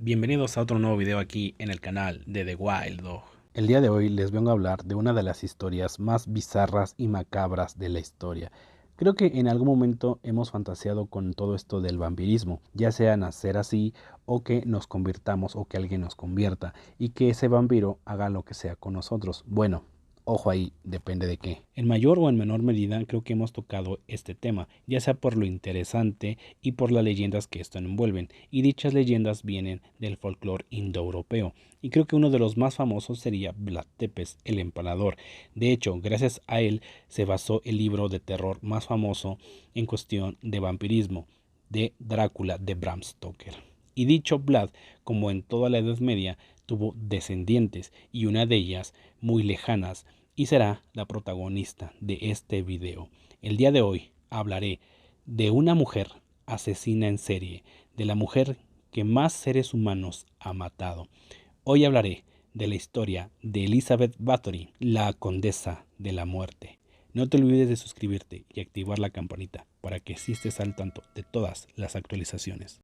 Bienvenidos a otro nuevo video aquí en el canal de The Wild Dog. El día de hoy les vengo a hablar de una de las historias más bizarras y macabras de la historia. Creo que en algún momento hemos fantaseado con todo esto del vampirismo, ya sea nacer así o que nos convirtamos o que alguien nos convierta y que ese vampiro haga lo que sea con nosotros. Bueno, ojo ahí, depende de qué. En mayor o en menor medida creo que hemos tocado este tema, ya sea por lo interesante y por las leyendas que esto envuelven, y dichas leyendas vienen del folclore indoeuropeo, y creo que uno de los más famosos sería Vlad Tepes, el Empalador. De hecho, gracias a él se basó el libro de terror más famoso en cuestión de vampirismo, de Drácula de Bram Stoker. Y dicho Vlad, como en toda la Edad Media, tuvo descendientes, y una de ellas muy lejanas, y será la protagonista de este video. El día de hoy hablaré de una mujer asesina en serie, de la mujer que más seres humanos ha matado. Hoy hablaré de la historia de Elizabeth Bathory, la condesa de la muerte. No te olvides de suscribirte y activar la campanita para que así estés al tanto de todas las actualizaciones.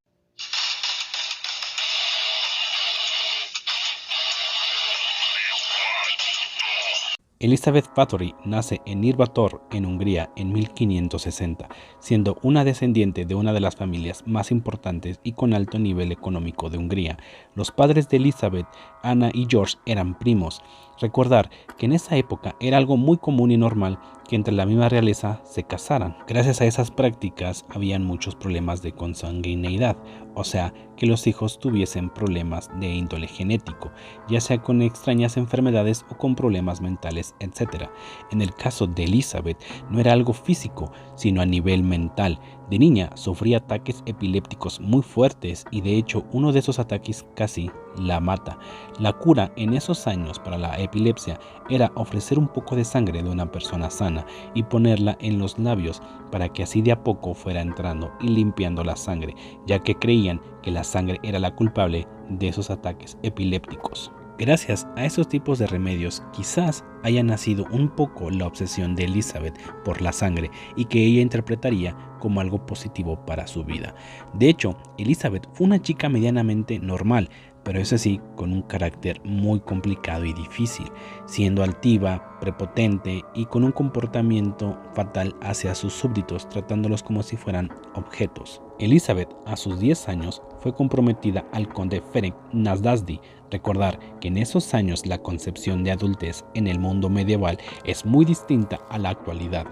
Elizabeth Bathory nace en Nyírbátor, en Hungría, en 1560, siendo una descendiente de una de las familias más importantes y con alto nivel económico de Hungría. Los padres de Elizabeth, Anna y George, eran primos. Recordar que en esa época era algo muy común y normal que entre la misma realeza se casaran. Gracias a esas prácticas habían muchos problemas de consanguineidad, o sea, que los hijos tuviesen problemas de índole genético, ya sea con extrañas enfermedades o con problemas mentales, etc. En el caso de Elizabeth no era algo físico, sino a nivel mental. De niña sufría ataques epilépticos muy fuertes y de hecho uno de esos ataques casi la mata. La cura en esos años para la epilepsia era ofrecer un poco de sangre de una persona sana y ponerla en los labios para que así de a poco fuera entrando y limpiando la sangre, ya que creían que la sangre era la culpable de esos ataques epilépticos. Gracias a esos tipos de remedios, quizás haya nacido un poco la obsesión de Elizabeth por la sangre y que ella interpretaría como algo positivo para su vida. De hecho, Elizabeth fue una chica medianamente normal, pero eso sí, con un carácter muy complicado y difícil, siendo altiva, prepotente y con un comportamiento fatal hacia sus súbditos, tratándolos como si fueran objetos. Elizabeth, a sus 10 años, fue comprometida al conde Ferenc Nasdasdi. Recordar que en esos años la concepción de adultez en el mundo medieval es muy distinta a la actualidad.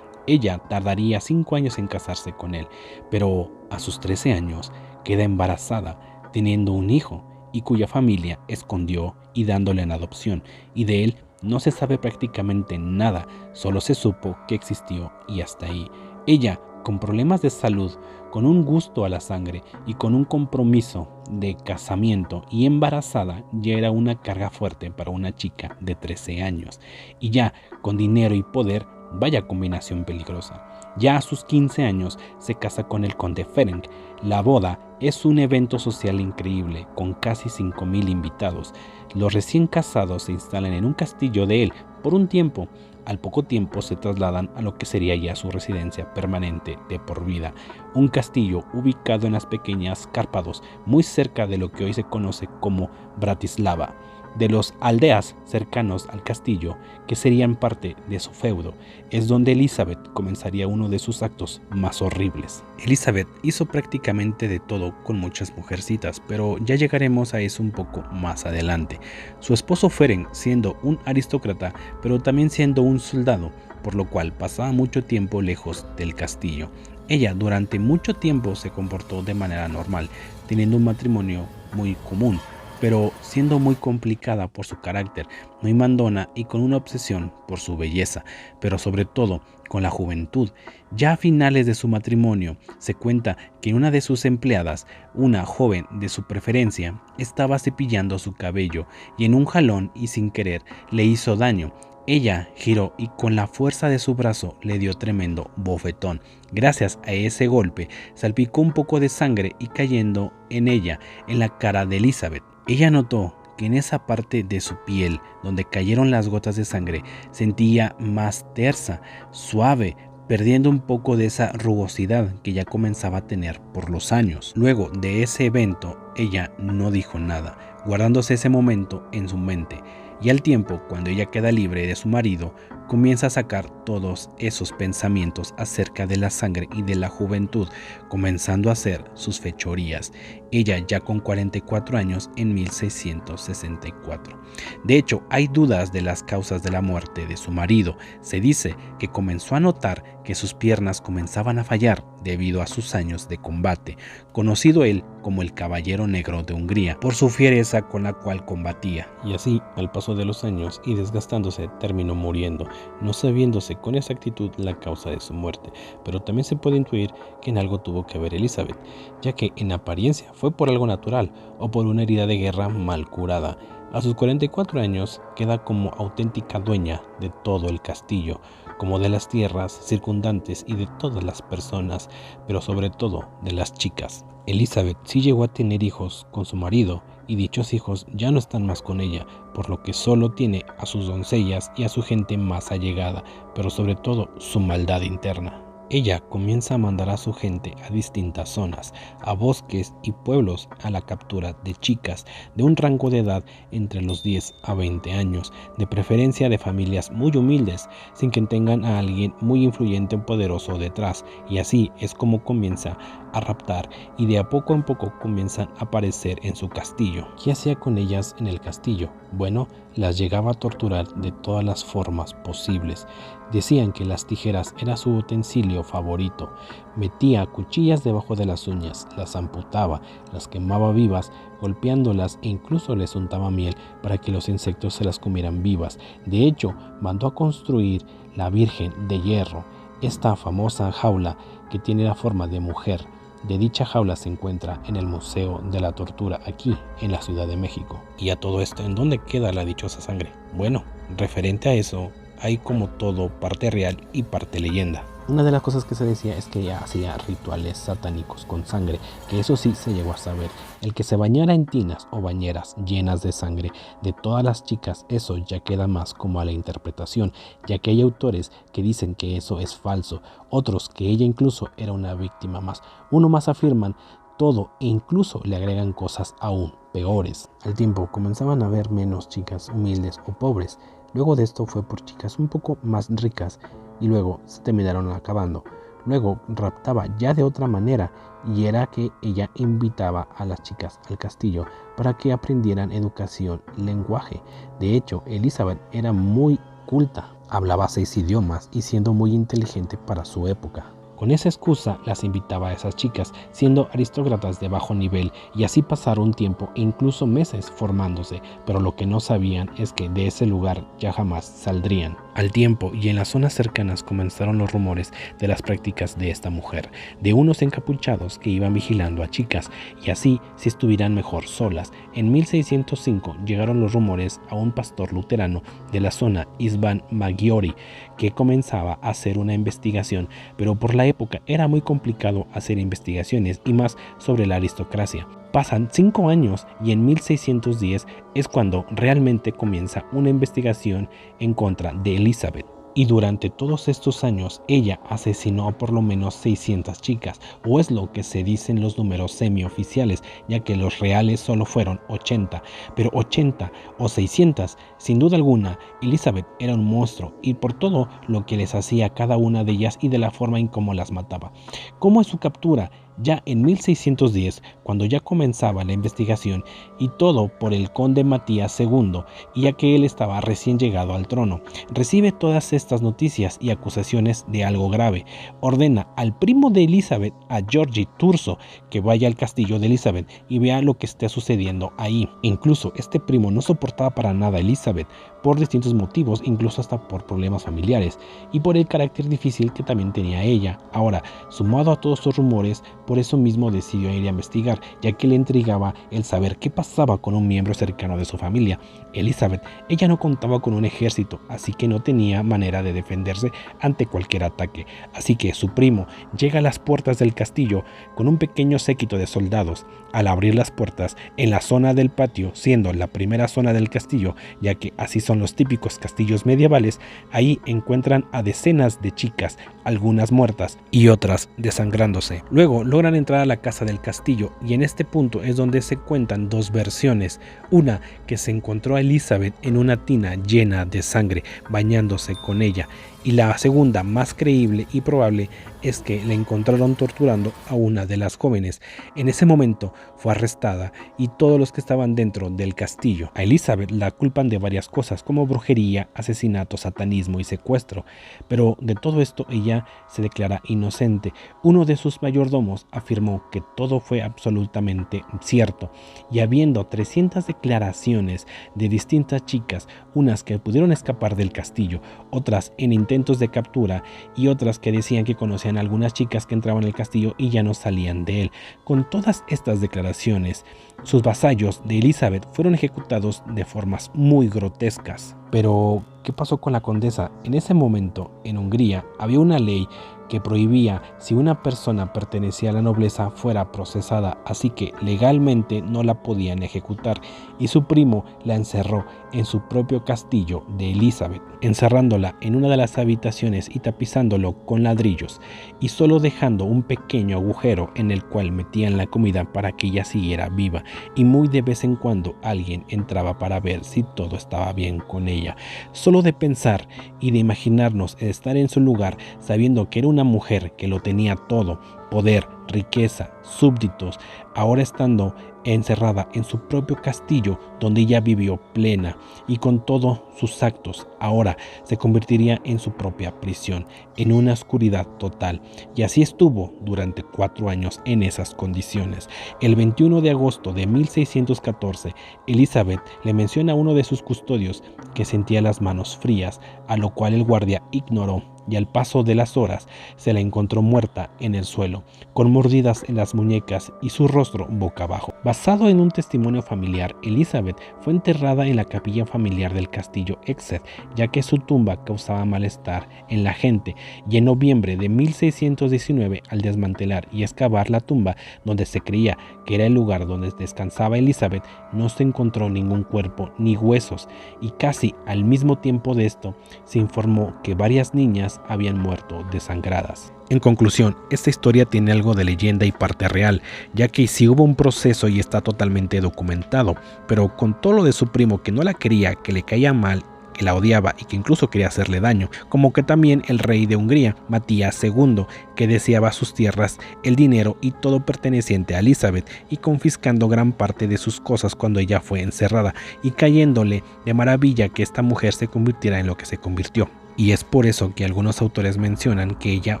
Ella tardaría 5 años en casarse con él, pero a sus 13 años queda embarazada, teniendo un hijo, y cuya familia escondió y dándole en adopción, y de él no se sabe prácticamente nada, solo se supo que existió y hasta ahí. Ella, con problemas de salud, con un gusto a la sangre y con un compromiso de casamiento y embarazada, ya era una carga fuerte para una chica de 13 años. Y ya con dinero y poder, vaya combinación peligrosa. Ya a sus 15 años se casa con el conde Ferenc. La boda es un evento social increíble, con casi 5,000 invitados. Los recién casados se instalan en un castillo de él por un tiempo. Al poco tiempo se trasladan a lo que sería ya su residencia permanente de por vida, un castillo ubicado en las pequeñas Cárpatos, muy cerca de lo que hoy se conoce como Bratislava, de los aldeas cercanos al castillo, que serían parte de su feudo. Es donde Elizabeth comenzaría uno de sus actos más horribles. Elizabeth hizo prácticamente de todo con muchas mujercitas, pero ya llegaremos a eso un poco más adelante. Su esposo Ferenc siendo un aristócrata, pero también siendo un soldado, por lo cual pasaba mucho tiempo lejos del castillo. Ella durante mucho tiempo se comportó de manera normal, teniendo un matrimonio muy común, pero siendo muy complicada por su carácter, muy mandona y con una obsesión por su belleza, pero sobre todo con la juventud. Ya a finales de su matrimonio, se cuenta que una de sus empleadas, una joven de su preferencia, estaba cepillando su cabello y en un jalón y sin querer le hizo daño. Ella giró y con la fuerza de su brazo le dio tremendo bofetón. Gracias a ese golpe, salpicó un poco de sangre y cayendo en ella, en la cara de Elizabeth. Ella notó que en esa parte de su piel donde cayeron las gotas de sangre sentía más tersa, suave, perdiendo un poco de esa rugosidad que ya comenzaba a tener por los años. Luego de ese evento, ella no dijo nada, guardándose ese momento en su mente. Y al tiempo, cuando ella queda libre de su marido, comienza a sacar todos esos pensamientos acerca de la sangre y de la juventud, comenzando a hacer sus fechorías, ella ya con 44 años en 1664. De hecho, hay dudas de las causas de la muerte de su marido. Se dice que comenzó a notar que sus piernas comenzaban a fallar debido a sus años de combate, conocido él como el Caballero Negro de Hungría, por su fiereza con la cual combatía. Y así, al paso de los años y desgastándose, terminó muriendo, no sabiéndose con exactitud la causa de su muerte, pero también se puede intuir que en algo tuvo que ver Elizabeth, ya que en apariencia fue por algo natural o por una herida de guerra mal curada. A sus 44 años queda como auténtica dueña de todo el castillo, como de las tierras circundantes y de todas las personas, pero sobre todo de las chicas. Elizabeth sí llegó a tener hijos con su marido, y dichos hijos ya no están más con ella, por lo que solo tiene a sus doncellas y a su gente más allegada, pero sobre todo su maldad interna. Ella comienza a mandar a su gente a distintas zonas, a bosques y pueblos, a la captura de chicas de un rango de edad entre los 10 a 20 años, de preferencia de familias muy humildes, sin que tengan a alguien muy influyente o poderoso detrás, y así es como comienza a raptar y de a poco en poco comienzan a aparecer en su castillo. ¿Qué hacía con ellas en el castillo? Bueno, las llegaba a torturar de todas las formas posibles. Decían que las tijeras era su utensilio favorito. Metía cuchillas debajo de las uñas, las amputaba, las quemaba vivas, golpeándolas e incluso les untaba miel para que los insectos se las comieran vivas. De hecho, mandó a construir la Virgen de Hierro, esta famosa jaula que tiene la forma de mujer. De dicha jaula se encuentra en el Museo de la Tortura aquí en la Ciudad de México. Y a todo esto, ¿en dónde queda la dichosa sangre? Bueno, referente a eso, hay como todo parte real y parte leyenda. Una de las cosas que se decía es que ella hacía rituales satánicos con sangre, que eso sí se llegó a saber. El que se bañara en tinas o bañeras llenas de sangre de todas las chicas, eso ya queda más como a la interpretación, ya que hay autores que dicen que eso es falso, otros que ella incluso era una víctima más. Uno más afirman todo e incluso le agregan cosas aún peores. Al tiempo comenzaban a haber menos chicas humildes o pobres. Luego de esto fue por chicas un poco más ricas y luego se terminaron acabando. Luego raptaba ya de otra manera y era que ella invitaba a las chicas al castillo para que aprendieran educación y lenguaje. De hecho, Elizabeth era muy culta, hablaba 6 idiomas y siendo muy inteligente para su época. Con esa excusa las invitaba a esas chicas, siendo aristócratas de bajo nivel, y así pasaron un tiempo e incluso meses formándose, pero lo que no sabían es que de ese lugar ya jamás saldrían. Al tiempo y en las zonas cercanas comenzaron los rumores de las prácticas de esta mujer, de unos encapuchados que iban vigilando a chicas, y así si estuvieran mejor solas. En 1605 llegaron los rumores a un pastor luterano de la zona, István Maggiore, que comenzaba a hacer una investigación, pero por la época era muy complicado hacer investigaciones y más sobre la aristocracia. Pasan 5 años y en 1610 es cuando realmente comienza una investigación en contra de Elizabeth. Y durante todos estos años ella asesinó a por lo menos 600 chicas, o es lo que se dicen los números semioficiales, ya que los reales solo fueron 80, pero 80 o 600, sin duda alguna, Elizabeth era un monstruo, y por todo lo que les hacía a cada una de ellas y de la forma en cómo las mataba. ¿Cómo es su captura? Ya en 1610, cuando ya comenzaba la investigación, y todo por el conde Matías II, ya que él estaba recién llegado al trono, recibe todas estas noticias y acusaciones de algo grave. Ordena al primo de Elizabeth, a Georgi Thurzo, que vaya al castillo de Elizabeth y vea lo que esté sucediendo ahí. Incluso este primo no soportaba para nada a Elizabeth, por distintos motivos, incluso hasta por problemas familiares, y por el carácter difícil que también tenía ella. Ahora, sumado a todos estos rumores, por eso mismo decidió ir a investigar, ya que le intrigaba el saber qué pasaba con un miembro cercano de su familia. Elizabeth, ella no contaba con un ejército, así que no tenía manera de defenderse ante cualquier ataque, así que su primo llega a las puertas del castillo con un pequeño séquito de soldados. Al abrir las puertas en la zona del patio, siendo la primera zona del castillo, ya que así son los típicos castillos medievales, ahí encuentran a decenas de chicas algunas muertas y otras desangrándose. Luego logran entrar a la casa del castillo y en este punto es donde se cuentan dos versiones. Una, que se encontró a Elizabeth en una tina llena de sangre bañándose con ella, y la segunda, más creíble y probable, es que la encontraron torturando a una de las jóvenes. En ese momento fue arrestada y todos los que estaban dentro del castillo a Elizabeth la culpan de varias cosas como brujería, asesinato, satanismo y secuestro, pero de todo esto ella se declara inocente. Uno de sus mayordomos afirmó que todo fue absolutamente cierto, y habiendo 300 declaraciones de distintas chicas, unas que pudieron escapar del castillo, otras en intentos de captura y otras que decían que conocían a algunas chicas que entraban al castillo y ya no salían de él. Con todas estas declaraciones, sus vasallos de Elizabeth fueron ejecutados de formas muy grotescas. Pero, ¿qué pasó con la condesa? En ese momento, en Hungría, había una ley que prohibía si una persona pertenecía a la nobleza fuera procesada, así que legalmente no la podían ejecutar, y su primo la encerró en su propio castillo de Elizabeth, encerrándola en una de las habitaciones y tapizándolo con ladrillos, y solo dejando un pequeño agujero en el cual metían la comida para que ella siguiera viva, y muy de vez en cuando alguien entraba para ver si todo estaba bien con ella. Solo de pensar y de imaginarnos estar en su lugar, sabiendo que era una mujer que lo tenía todo, poder, riqueza, súbditos, ahora estando encerrada en su propio castillo donde ella vivió plena y con todos sus actos, ahora se convertiría en su propia prisión, en una oscuridad total. Y así estuvo durante 4 años en esas condiciones. El 21 de agosto de 1614, Elizabeth le menciona a uno de sus custodios que sentía las manos frías, a lo cual el guardia ignoró, y al paso de las horas se la encontró muerta en el suelo, con mordidas en las muñecas y su rostro boca abajo. Basado en un testimonio familiar, Elizabeth fue enterrada en la capilla familiar del castillo Exeter, ya que su tumba causaba malestar en la gente, y en noviembre de 1619, al desmantelar y excavar la tumba donde se creía que era el lugar donde descansaba Elizabeth, no se encontró ningún cuerpo ni huesos, y casi al mismo tiempo de esto se informó que varias niñas habían muerto desangradas. En conclusión, esta historia tiene algo de leyenda y parte real, ya que sí hubo un proceso y está totalmente documentado, pero con todo lo de su primo que no la quería, que le caía mal, que la odiaba y que incluso quería hacerle daño, como que también el rey de Hungría, Matías II, que deseaba sus tierras, el dinero y todo perteneciente a Elizabeth, y confiscando gran parte de sus cosas cuando ella fue encerrada, y cayéndole de maravilla que esta mujer se convirtiera en lo que se convirtió. Y es por eso que algunos autores mencionan que ella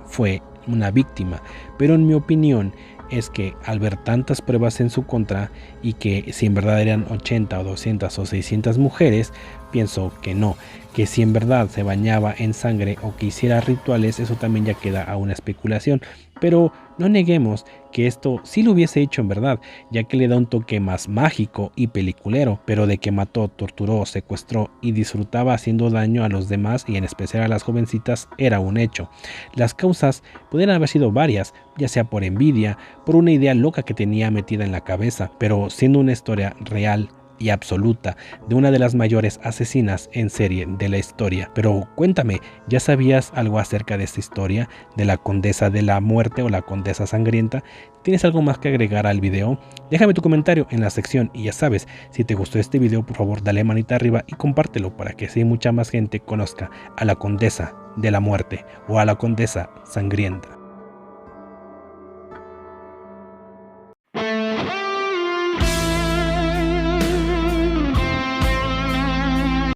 fue una víctima, pero en mi opinión es que al ver tantas pruebas en su contra y que si en verdad eran 80 o 200 o 600 mujeres, pienso que no, que si en verdad se bañaba en sangre o que hiciera rituales, eso también ya queda a una especulación, pero no neguemos que esto sí lo hubiese hecho en verdad, ya que le da un toque más mágico y peliculero, pero de que mató, torturó, secuestró y disfrutaba haciendo daño a los demás y en especial a las jovencitas era un hecho. Las causas pudieran haber sido varias, ya sea por envidia, por una idea loca que tenía metida en la cabeza, pero siendo una historia real y absoluta de una de las mayores asesinas en serie de la historia. Pero cuéntame, ¿ya sabías algo acerca de esta historia de la condesa de la muerte o la condesa sangrienta? ¿Tienes algo más que agregar al video? Déjame tu comentario en la sección y ya sabes, si te gustó este video, por favor dale manita arriba y compártelo para que así mucha más gente conozca a la condesa de la muerte o a la condesa sangrienta.